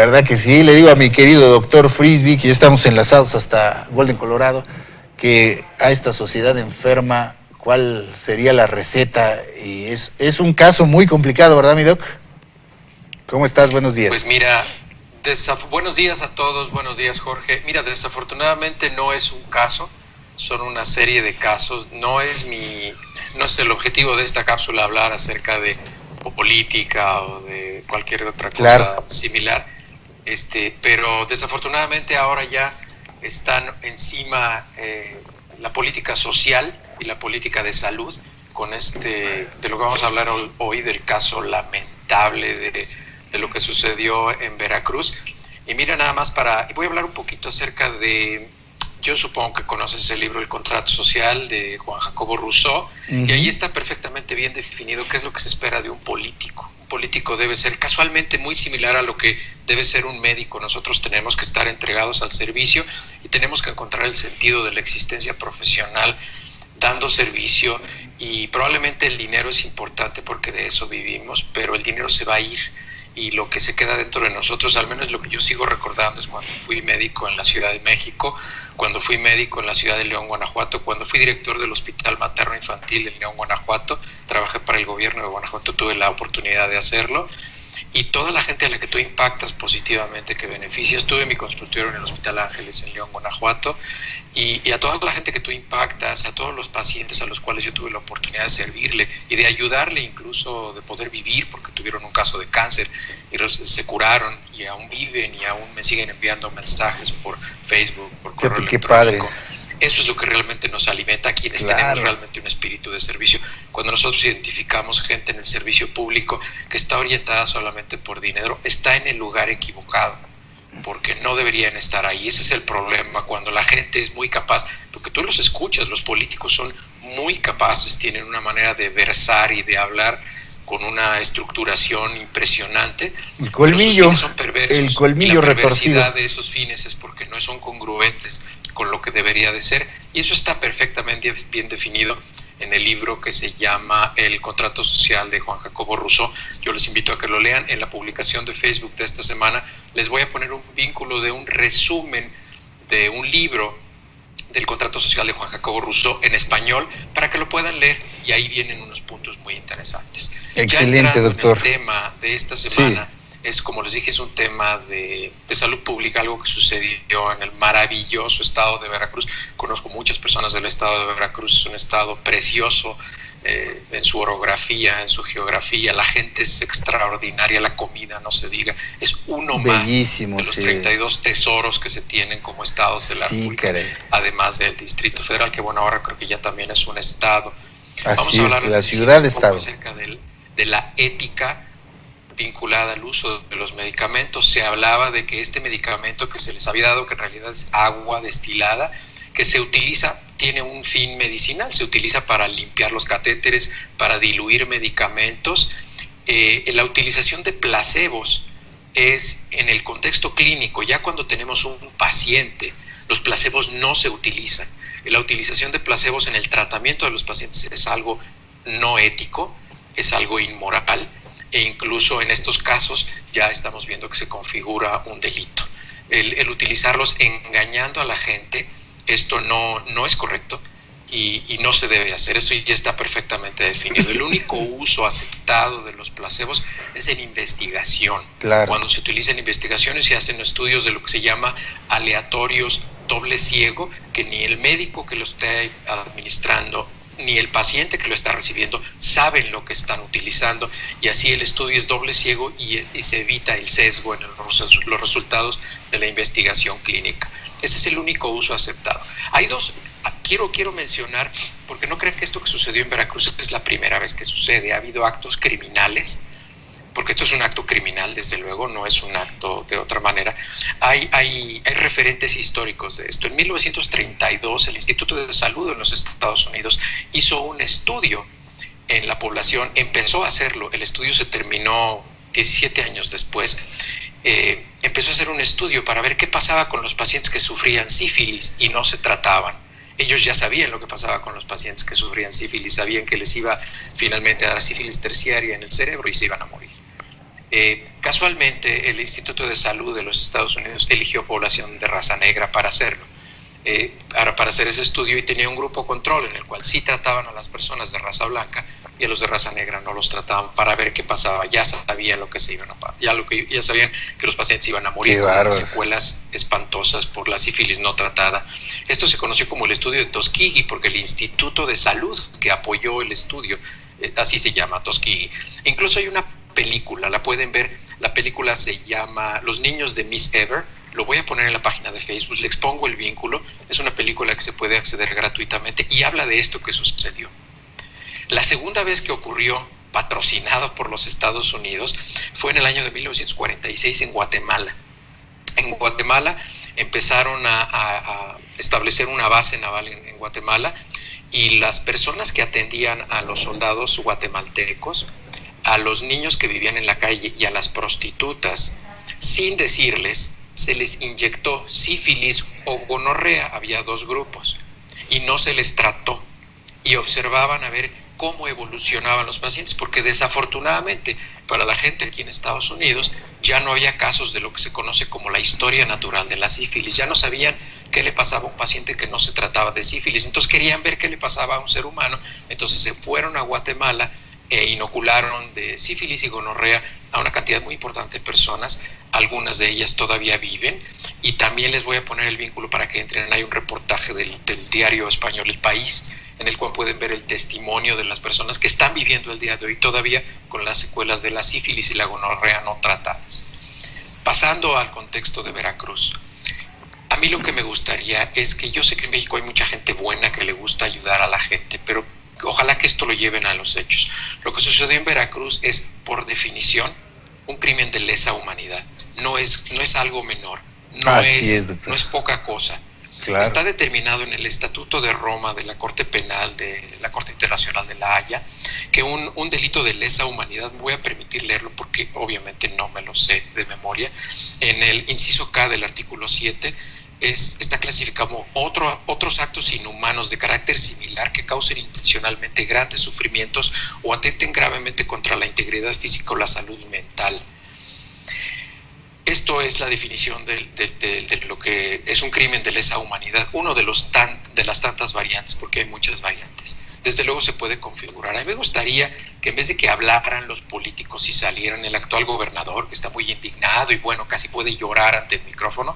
verdad que sí. Le digo a mi querido doctor Frisby, que ya estamos enlazados hasta Golden, Colorado, que a esta sociedad enferma, ¿cuál sería la receta? Y es un caso muy complicado, ¿verdad, mi doc? ¿Cómo estás? Buenos días. Pues mira, buenos días a todos, buenos días, Jorge. Mira, desafortunadamente no es un caso, son una serie de casos. No es el objetivo de esta cápsula hablar acerca de política o de cualquier otra cosa similar. Pero desafortunadamente ahora ya están encima la política social y la política de salud con de lo que vamos a hablar hoy, del caso lamentable de lo que sucedió en Veracruz. Y mira, nada más voy a hablar un poquito acerca yo supongo que conoces el libro El Contrato Social de Juan Jacobo Rousseau, y ahí está perfectamente bien definido qué es lo que se espera de un político. Un político debe ser casualmente muy similar a lo que debe ser un médico. Nosotros tenemos que estar entregados al servicio y tenemos que encontrar el sentido de la existencia profesional dando servicio, y probablemente el dinero es importante porque de eso vivimos, pero el dinero se va a ir y lo que se queda dentro de nosotros, al menos lo que yo sigo recordando, es cuando fui médico en la Ciudad de México, cuando fui médico en la ciudad de León, Guanajuato, cuando fui director del Hospital Materno Infantil en León, Guanajuato. Trabajé para el gobierno de Guanajuato, tuve la oportunidad de hacerlo, y toda la gente a la que tú impactas positivamente, que beneficias. Tuve mi consultorio en el Hospital Ángeles en León, Guanajuato, y a toda la gente que tú impactas, a todos los pacientes a los cuales yo tuve la oportunidad de servirle y de ayudarle, incluso de poder vivir, porque tuvieron un caso de cáncer y se curaron y aún viven y aún me siguen enviando mensajes por Facebook, por correo electrónico. Qué padre. Eso es lo que realmente nos alimenta a quienes tenemos realmente un espíritu de servicio. Cuando nosotros identificamos gente en el servicio público que está orientada solamente por dinero, está en el lugar equivocado, porque no deberían estar ahí. Ese es el problema, cuando la gente es muy capaz, porque tú los escuchas, los políticos son muy capaces, tienen una manera de versar y de hablar con una estructuración impresionante. El colmillo, son perversos, el colmillo retorcido. La perversidad de esos fines es porque no son congruentes con lo que debería de ser, y eso está perfectamente bien definido en el libro que se llama El Contrato Social de Juan Jacobo Rousseau. Yo les invito a que lo lean. En la publicación de Facebook de esta semana les voy a poner un vínculo de un resumen de un libro del Contrato Social de Juan Jacobo Rousseau en español para que lo puedan leer, y ahí vienen unos puntos muy interesantes. Excelente, doctor. El tema de esta semana es, como les dije, es un tema de salud pública, algo que sucedió en el maravilloso estado de Veracruz. Conozco muchas personas del estado de Veracruz, es un estado precioso en su orografía, en su geografía. La gente es extraordinaria, la comida no se diga, es uno bellísimo, más de los 32 tesoros que se tienen como estados de la República, además del Distrito Federal, que bueno, ahora creo que ya también es un estado. Así es, la ciudad-estado. Acerca de la ética vinculada al uso de los medicamentos. Se hablaba de que este medicamento que se les había dado, que en realidad es agua destilada, que se utiliza, tiene un fin medicinal, se utiliza para limpiar los catéteres, para diluir medicamentos. La utilización de placebos es en el contexto clínico. Ya cuando tenemos un paciente, los placebos no se utilizan. La utilización de placebos en el tratamiento de los pacientes es algo no ético, es algo inmoral, e incluso en estos casos ya estamos viendo que se configura un delito. El utilizarlos engañando a la gente, esto no es correcto y no se debe hacer. Esto ya está perfectamente definido. El único uso aceptado de los placebos es en investigación. Cuando se utiliza en investigaciones se hacen estudios de lo que se llama aleatorios doble ciego, que ni el médico que lo esté administrando ni el paciente que lo está recibiendo saben lo que están utilizando, y así el estudio es doble ciego y se evita el sesgo en los resultados de la investigación clínica. Ese es el único uso aceptado. Hay dos, quiero mencionar, porque no crean que esto que sucedió en Veracruz es la primera vez que sucede. Ha habido actos criminales, porque esto es un acto criminal, desde luego, no es un acto de otra manera. Hay referentes históricos de esto. En 1932, el Instituto de Salud en los Estados Unidos hizo un estudio en la población, empezó a hacerlo, el estudio se terminó 17 años después. Empezó a hacer un estudio para ver qué pasaba con los pacientes que sufrían sífilis y no se trataban. Ellos ya sabían lo que pasaba con los pacientes que sufrían sífilis, sabían que les iba finalmente a dar sífilis terciaria en el cerebro y se iban a morir. Casualmente, el Instituto de Salud de los Estados Unidos eligió población de raza negra para hacerlo, para hacer ese estudio, y tenía un grupo control en el cual sí trataban a las personas de raza blanca y a los de raza negra no los trataban, para ver qué pasaba. Ya sabían lo que se iban a pasar, ya sabían que los pacientes iban a morir con secuelas espantosas por la sífilis no tratada. Esto se conoció como el estudio de Tuskegee, porque el Instituto de Salud que apoyó el estudio, así se llama, Tuskegee. Incluso hay una película, la pueden ver, la película se llama Los niños de Miss Ever. Lo voy a poner en la página de Facebook, les pongo el vínculo. Es una película que se puede acceder gratuitamente y habla de esto que sucedió. La segunda vez que ocurrió, patrocinado por los Estados Unidos, fue en el año de 1946 en Guatemala. En Guatemala empezaron a establecer una base naval en Guatemala, y las personas que atendían a los soldados guatemaltecos, a los niños que vivían en la calle y a las prostitutas, sin decirles, se les inyectó sífilis o gonorrea. Había dos grupos y no se les trató, y observaban a ver cómo evolucionaban los pacientes, porque desafortunadamente para la gente aquí en Estados Unidos ya no había casos de lo que se conoce como la historia natural de la sífilis. Ya no sabían qué le pasaba a un paciente que no se trataba de sífilis, entonces querían ver qué le pasaba a un ser humano. Entonces se fueron a Guatemala e inocularon de sífilis y gonorrea a una cantidad muy importante de personas. Algunas de ellas todavía viven, y también les voy a poner el vínculo para que entren. Hay un reportaje del diario español El País, en el cual pueden ver el testimonio de las personas que están viviendo el día de hoy todavía con las secuelas de la sífilis y la gonorrea no tratadas. Pasando al contexto de Veracruz, a mí lo que me gustaría es que, yo sé que en México hay mucha gente buena que le gusta ayudar a la gente, pero ojalá que esto lo lleven a los hechos. Lo que sucedió en Veracruz es, por definición, un crimen de lesa humanidad. No es algo menor, no es poca cosa. Claro. Está determinado en el Estatuto de Roma de la Corte Penal de la Corte Internacional de la Haya que un delito de lesa humanidad, voy a permitir leerlo porque obviamente no me lo sé de memoria, en el inciso K del artículo 7 está clasificado como otros actos inhumanos de carácter similar que causen intencionalmente grandes sufrimientos o atenten gravemente contra la integridad física o la salud mental. Esto es la definición de lo que es un crimen de lesa humanidad, uno de las tantas variantes, porque hay muchas variantes. Desde luego se puede configurar. A mí me gustaría que, en vez de que hablaran los políticos y salieran, el actual gobernador, que está muy indignado y bueno, casi puede llorar ante el micrófono,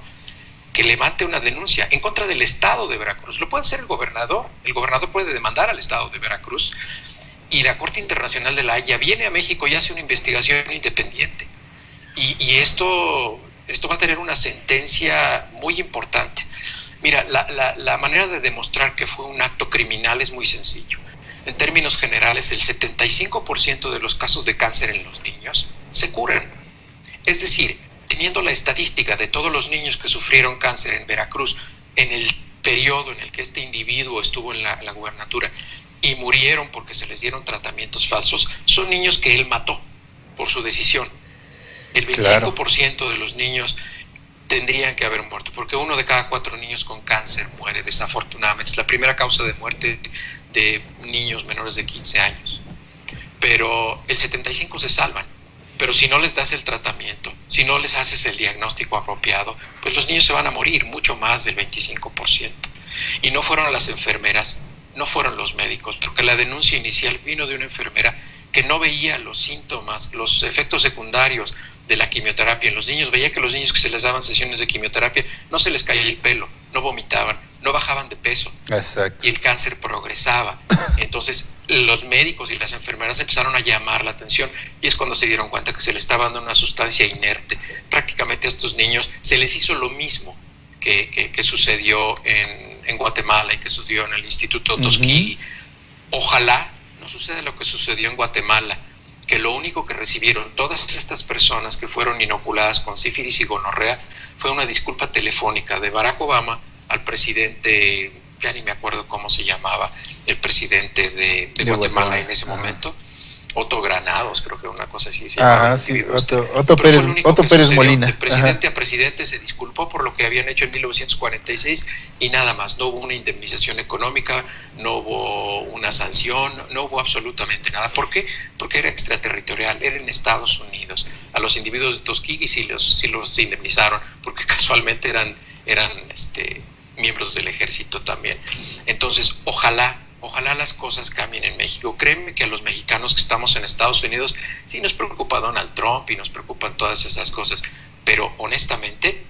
que levante una denuncia en contra del Estado de Veracruz. Lo puede hacer el gobernador puede demandar al Estado de Veracruz, y la Corte Internacional de la Haya viene a México y hace una investigación independiente. Y esto va a tener una sentencia muy importante. Mira, la manera de demostrar que fue un acto criminal es muy sencillo. En términos generales, el 75% de los casos de cáncer en los niños se curan. Es decir, teniendo la estadística de todos los niños que sufrieron cáncer en Veracruz en el periodo en el que este individuo estuvo en la gubernatura y murieron porque se les dieron tratamientos falsos, son niños que él mató por su decisión. El 25% de los niños tendrían que haber muerto, porque 1 de cada 4 niños con cáncer muere, desafortunadamente. Es la primera causa de muerte de niños menores de 15 años. Pero el 75% se salvan. Pero si no les das el tratamiento, si no les haces el diagnóstico apropiado, pues los niños se van a morir, mucho más del 25%. Y no fueron las enfermeras, no fueron los médicos, porque la denuncia inicial vino de una enfermera que no veía los síntomas, los efectos secundarios de la quimioterapia en los niños. Veía que los niños que se les daban sesiones de quimioterapia no se les caía el pelo, no vomitaban, no bajaban de peso. Exacto. Y el cáncer progresaba. Entonces los médicos y las enfermeras empezaron a llamar la atención, y es cuando se dieron cuenta que se les estaba dando una sustancia inerte. Prácticamente a estos niños se les hizo lo mismo que sucedió en Guatemala y que sucedió en el Instituto Tuskegee. Ojalá no suceda lo que sucedió en Guatemala, que lo único que recibieron todas estas personas que fueron inoculadas con sífilis y gonorrea fue una disculpa telefónica de Barack Obama al presidente, ya ni me acuerdo cómo se llamaba, el presidente de Guatemala en ese momento, Otto Granados, creo que una cosa así. Ajá, sí, Otto Pérez Molina. De presidente a presidente se disculpó por lo que habían hecho en 1946 y nada más. No hubo una indemnización económica, no hubo una sanción, no hubo absolutamente nada. ¿Por qué? Porque era extraterritorial, era en Estados Unidos. A los individuos de Tuskegee sí los indemnizaron, porque casualmente eran miembros del ejército también. Entonces, ojalá las cosas cambien en México. Créeme que a los mexicanos que estamos en Estados Unidos sí nos preocupa Donald Trump y nos preocupan todas esas cosas, pero honestamente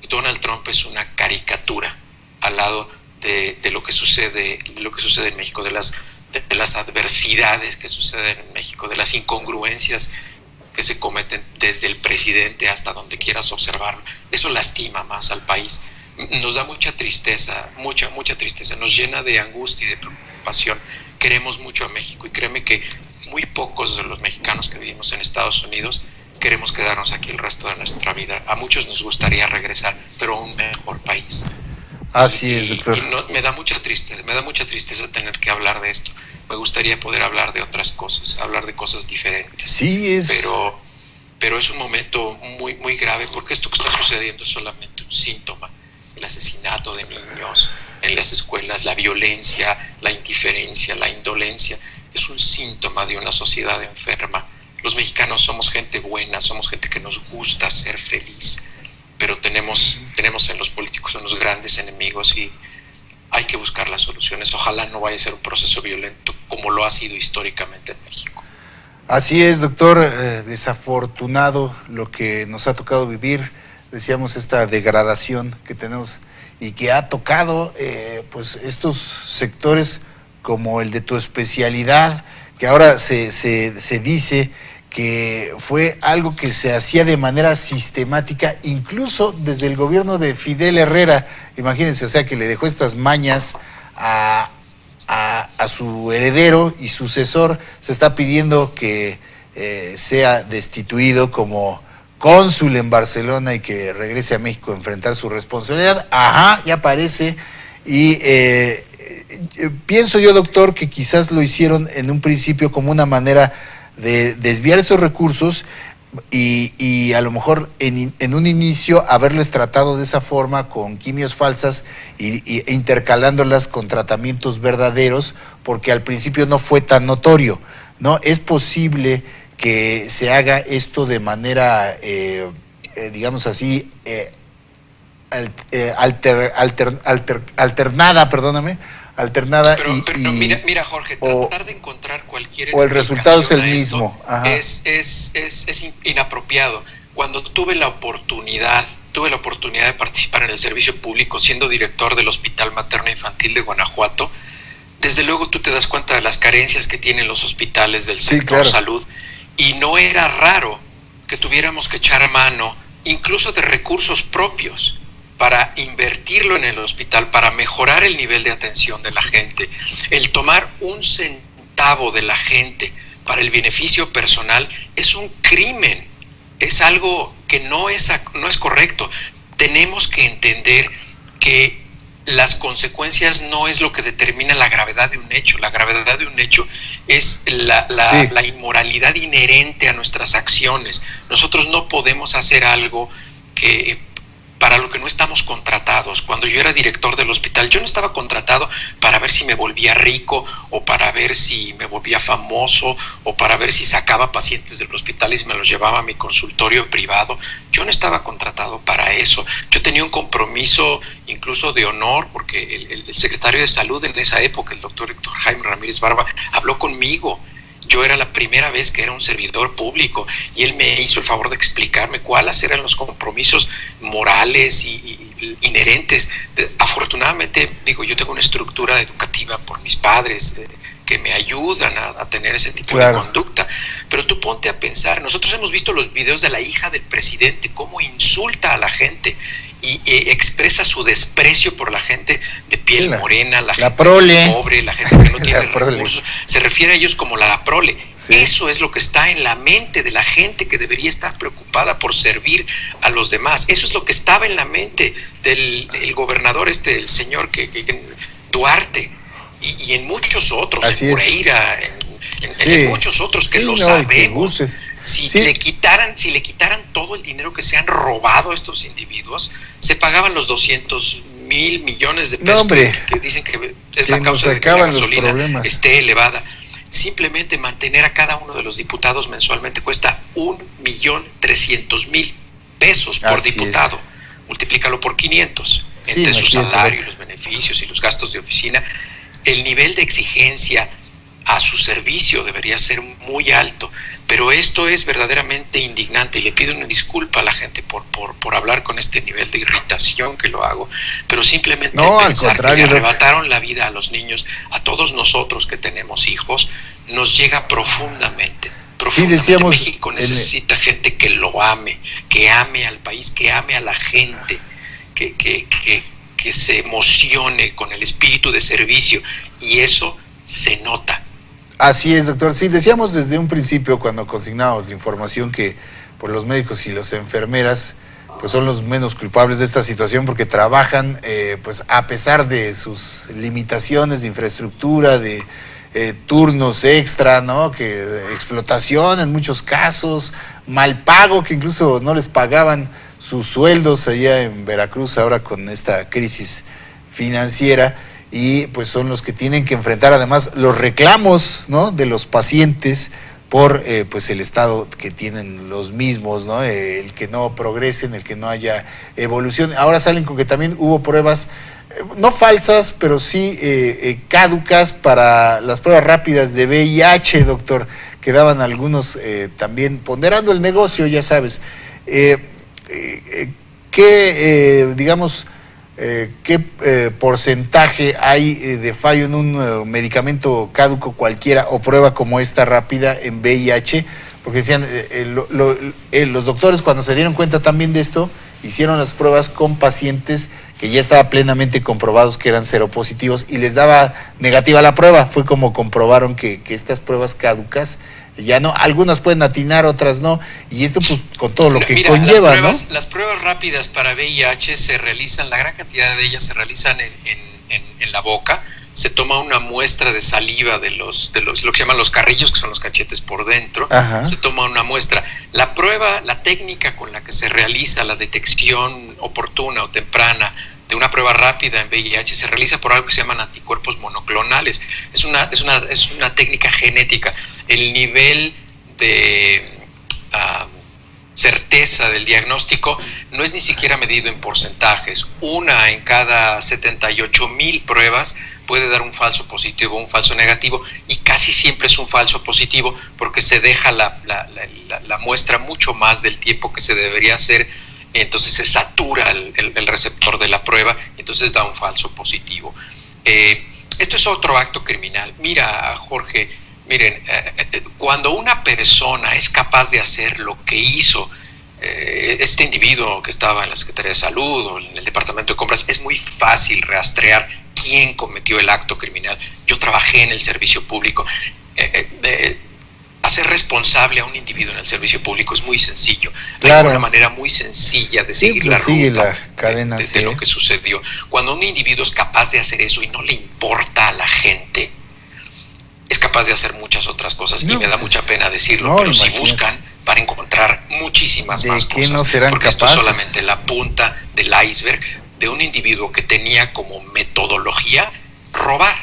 Donald Trump es una caricatura al lado de lo que sucede en México, de las adversidades que suceden en México, de las incongruencias que se cometen desde el presidente hasta donde quieras observarlo. Eso lastima más al país. Nos da mucha tristeza, mucha tristeza, nos llena de angustia y de preocupación. Queremos mucho a México y créeme que muy pocos de los mexicanos que vivimos en Estados Unidos queremos quedarnos aquí el resto de nuestra vida. A muchos nos gustaría regresar, pero a un mejor país. Así es, doctor. Me da mucha tristeza tener que hablar de esto. Me gustaría poder hablar de otras cosas, hablar de cosas diferentes. Sí, pero es un momento muy, muy grave, porque esto que está sucediendo es solamente un síntoma. El asesinato de niños en las escuelas, la violencia, la indiferencia, la indolencia, es un síntoma de una sociedad enferma. Los mexicanos somos gente buena, somos gente que nos gusta ser feliz, pero tenemos en los políticos unos grandes enemigos y hay que buscar las soluciones. Ojalá no vaya a ser un proceso violento como lo ha sido históricamente en México. Así es, doctor. Desafortunado lo que nos ha tocado vivir. Decíamos, esta degradación que tenemos y que ha tocado pues estos sectores como el de tu especialidad, que ahora se dice que fue algo que se hacía de manera sistemática, incluso desde el gobierno de Fidel Herrera. Imagínense, o sea, que le dejó estas mañas a su heredero y sucesor. Se está pidiendo que sea destituido como cónsul en Barcelona y que regrese a México a enfrentar su responsabilidad. Ajá, ya aparece. Y pienso yo, doctor, que quizás lo hicieron en un principio como una manera de desviar esos recursos y a lo mejor en un inicio haberles tratado de esa forma, con quimios falsas e intercalándolas con tratamientos verdaderos, porque al principio no fue tan notorio, ¿no? Es posible que se haga esto de manera, digamos así, alternada, Pero mira, Jorge, tratar de encontrar cualquier o el resultado es el mismo. Es inapropiado. Cuando tuve la oportunidad de participar en el servicio público siendo director del Hospital Materno Infantil de Guanajuato, desde luego tú te das cuenta de las carencias que tienen los hospitales del sector salud, y no era raro que tuviéramos que echar mano incluso de recursos propios para invertirlo en el hospital, para mejorar el nivel de atención de la gente. El tomar un centavo de la gente para el beneficio personal es un crimen, es algo que no es correcto. Tenemos que entender que las consecuencias no es lo que determina la gravedad de un hecho. La gravedad de un hecho es la inmoralidad inherente a nuestras acciones. Nosotros no podemos hacer algo para lo que no estamos contratados. Cuando yo era director del hospital, yo no estaba contratado para ver si me volvía rico, o para ver si me volvía famoso, o para ver si sacaba pacientes del hospital y me los llevaba a mi consultorio privado. Yo no estaba contratado para eso. Yo tenía un compromiso incluso de honor, porque el secretario de salud en esa época, el doctor Héctor Jaime Ramírez Barba, habló conmigo. Yo era la primera vez que era un servidor público y él me hizo el favor de explicarme cuáles eran los compromisos morales y inherentes. Afortunadamente, yo tengo una estructura educativa por mis padres que me ayudan a tener ese tipo de conducta. Pero tú ponte a pensar, nosotros hemos visto los videos de la hija del presidente, cómo insulta a la gente y expresa su desprecio por la gente de piel morena, la gente pobre, la gente que no tiene recursos. Se refiere a ellos como la prole. Sí. Eso es lo que está en la mente de la gente que debería estar preocupada por servir a los demás. Eso es lo que estaba en la mente del gobernador el señor Duarte, y en muchos otros, en Moreira, en muchos otros que lo sabemos. Si le quitaran todo el dinero que se han robado estos individuos, se pagaban los 200,000 millones de pesos que dicen que es la causa de que la gasolina esté elevada. Simplemente mantener a cada uno de los diputados mensualmente cuesta 1,300,000 pesos por diputado. Multiplícalo por 500 entre su salario, los beneficios y los gastos de oficina. El nivel de exigencia a su servicio debería ser muy alto, pero esto es verdaderamente indignante y le pido una disculpa a la gente por hablar con este nivel de irritación que lo hago, pero simplemente pensar que le arrebataron la vida a los niños, a todos nosotros que tenemos hijos, nos llega profundamente. Sí, decíamos, México necesita gente que lo ame, que ame al país, que ame a la gente, que se emocione con el espíritu de servicio, y eso se nota. Así es, doctor. Sí, decíamos desde un principio cuando consignábamos la información que por los médicos y las enfermeras pues son los menos culpables de esta situación porque trabajan pues a pesar de sus limitaciones de infraestructura, de turnos extra, ¿no? Que explotación en muchos casos, mal pago, que incluso no les pagaban sus sueldos allá en Veracruz ahora con esta crisis financiera, y pues son los que tienen que enfrentar además los reclamos, ¿no? De los pacientes por pues el estado que tienen los mismos, ¿no? El que no progresen, el que no haya evolución. Ahora salen con que también hubo pruebas no falsas, pero sí caducas para las pruebas rápidas de VIH, doctor, que daban algunos también ponderando el negocio, ya sabes. ¿Qué porcentaje hay de fallo en un medicamento caduco cualquiera o prueba como esta rápida en VIH? Porque decían, los doctores cuando se dieron cuenta también de esto, hicieron las pruebas con pacientes que ya estaba plenamente comprobados que eran seropositivos y les daba negativa la prueba. Fue como comprobaron que estas pruebas caducas ya no, algunas pueden atinar, otras no, y esto pues con todo lo que conlleva, las pruebas rápidas para VIH se realizan, la gran cantidad de ellas se realizan en la boca. Se toma una muestra de saliva de lo que llaman los carrillos, que son los cachetes por dentro. Ajá. Se toma una muestra. La prueba, la técnica con la que se realiza la detección oportuna o temprana de una prueba rápida en VIH se realiza por algo que se llaman anticuerpos monoclonales. Es una técnica genética. El nivel de certeza del diagnóstico no es ni siquiera medido en porcentajes. Una en cada 78,000 pruebas puede dar un falso positivo o un falso negativo, y casi siempre es un falso positivo porque se deja la muestra mucho más del tiempo que se debería hacer, entonces se satura el receptor de la prueba, entonces da un falso positivo. Esto es otro acto criminal. Mira, Jorge, miren, cuando una persona es capaz de hacer lo que hizo este individuo que estaba en la Secretaría de Salud o en el Departamento de Compras, es muy fácil rastrear quién cometió el acto criminal. Yo trabajé en el servicio público. Hacer responsable a un individuo en el servicio público es muy sencillo. Claro. Hay una manera muy sencilla de seguir la ruta cadena, de lo que sucedió. Cuando un individuo es capaz de hacer eso y no le importa a la gente, es capaz de hacer muchas otras cosas, y me da mucha pena decirlo, pero si buscan van a encontrar muchísimas más cosas. No serán porque capaces. Esto es solamente la punta del iceberg de un individuo que tenía como metodología robar.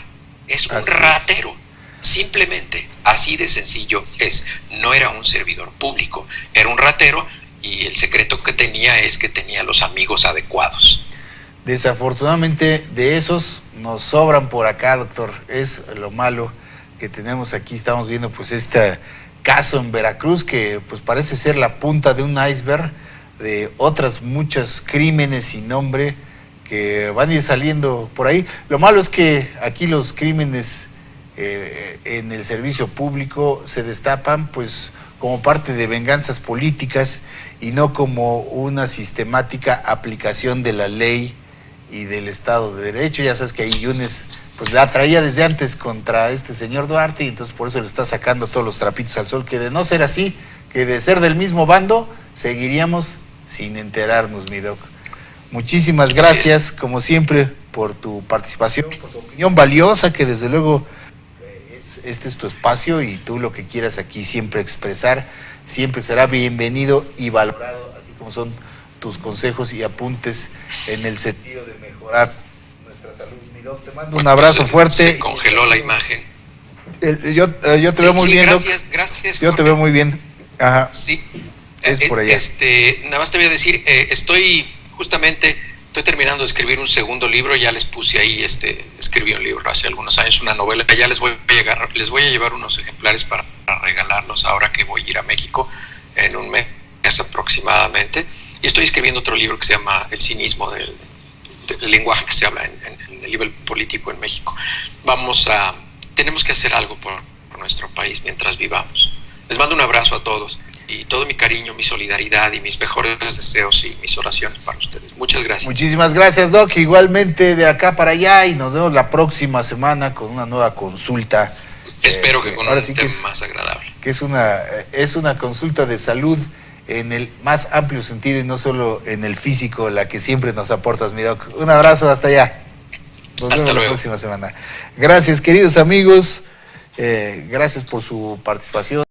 Es un ratero. Simplemente, así de sencillo es. No era un servidor público, era un ratero, y el secreto que tenía es que tenía los amigos adecuados. Desafortunadamente de esos nos sobran por acá, doctor. Es lo malo que tenemos aquí. Estamos viendo pues este caso en Veracruz que pues parece ser la punta de un iceberg de otras muchos crímenes sin nombre que van a ir saliendo por ahí. Lo malo es que aquí los crímenes en el servicio público se destapan pues como parte de venganzas políticas y no como una sistemática aplicación de la ley y del Estado de Derecho. Ya sabes que ahí Yunes pues la traía desde antes contra este señor Duarte, y entonces por eso le está sacando todos los trapitos al sol, que de no ser así, que de ser del mismo bando, seguiríamos sin enterarnos, mi doc. Muchísimas gracias, como siempre, por tu participación, por tu opinión valiosa, que desde luego es este es tu espacio y tú lo que quieras aquí siempre expresar, siempre será bienvenido y valorado, así como son tus consejos y apuntes en el sentido de mejorar nuestra salud. Mi doc, te mando un abrazo fuerte. Se congeló la imagen. Yo te veo muy bien, gracias, doc. Gracias. Yo te veo muy bien. Ajá. Sí. Es por allá. Nada más te voy a decir, estoy terminando de escribir un segundo libro. Ya les puse ahí, escribí un libro hace algunos años, una novela. Ya les voy a llevar unos ejemplares para regalarlos ahora que voy a ir a México en un mes aproximadamente. Y estoy escribiendo otro libro que se llama El cinismo del lenguaje que se habla en el nivel político en México. Tenemos que hacer algo por nuestro país mientras vivamos. Les mando un abrazo a todos y todo mi cariño, mi solidaridad y mis mejores deseos y mis oraciones para ustedes. Muchas gracias. Muchísimas gracias, Doc. Igualmente de acá para allá y nos vemos la próxima semana con una nueva consulta. Espero que con un tema más agradable. Que es una consulta de salud en el más amplio sentido y no solo en el físico, la que siempre nos aportas, mi Doc. Un abrazo, hasta allá. Nos vemos la próxima semana. Gracias, queridos amigos. Gracias por su participación.